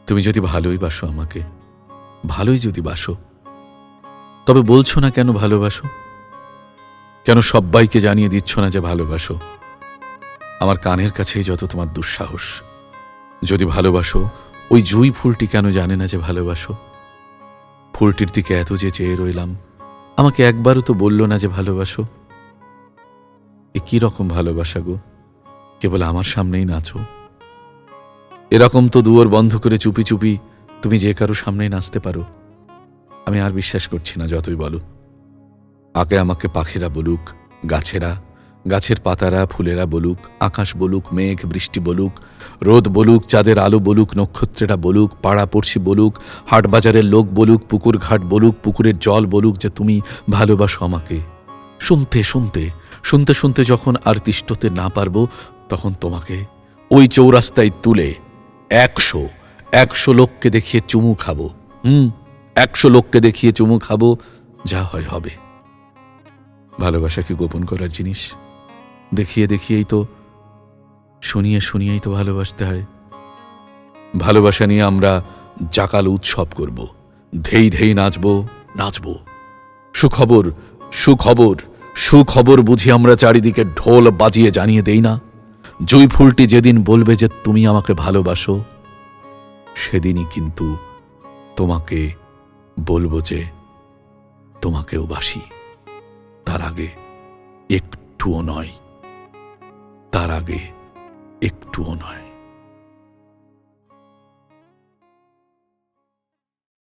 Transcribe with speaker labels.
Speaker 1: তুমি যদি ভালোই বাসো আমাকে, ভালোই যদি বাসো, তবে বলছো না কেন ভালোবাসো? কেন সব্বাইকে জানিয়ে দিচ্ছ না যে ভালোবাসো? আমার কানের কাছেই যত তোমার দুঃসাহস। যদি ভালোবাসো, ওই জুঁই ফুলটি কেন জানে না যে ভালোবাসো? ফুলটির দিকে এত যে চেয়ে রইলাম, আমাকে একবারও তো বলল না যে ভালোবাসো। এ কি রকম ভালোবাসা গো? কেবল আমার সামনেই নাচো। এরকম তো দুয়ার বন্ধ করে চুপি চুপি তুমি যে কারো সামনেই নাচতে পারো। আমি আর বিশ্বাস করছি না, যতই বলো। আগে আমাকে পাখিরা বলুক, গাছেরা, গাছের পাতারা, ফুলেরা বলুক, আকাশ বলুক, মেঘ বৃষ্টি বলুক, রোদ বলুক, চাঁদের আলো বলুক, নক্ষত্রেরা বলুক, পাড়া পড়শি বলুক, হাট বাজারের লোক বলুক, পুকুর ঘাট বলুক, পুকুরের জল বলুক যে তুমি ভালোবাসো আমাকে। শুনতে শুনতে শুনতে শুনতে যখন আর তিষ্ঠতে না পারবো, তখন তোমাকে ওই চৌরাস্তায় তুলে 100 লোককে দেখিয়ে চুমু খাবো। 100 লোককে দেখিয়ে চুমু খাবো। যা হয় হবে। ভালোবাসা কি গোপন করার জিনিস? দেখিয়ে দেখিয়েই তো, শুনিয়ে শুনিয়েই তো ভালোবাসতে হয়। ভালোবাসা নিয়ে আমরা জাকাল উৎসব করব, ধেই ধেই নাচবো নাচবো। সুখবর, সুখবর, সুখবর বুঝি আমরা চারিদিকে ঢোল বাজিয়ে জানিয়ে দেই না? জুঁই ফুলটি যেদিন বলবে যে তুমি আমাকে ভালোবাসো, সেদিনই কিন্তু তোমাকে বলবো যে তোমাকেও বাসি। তার আগে একটুও নয়, তার আগে একটুও নয়।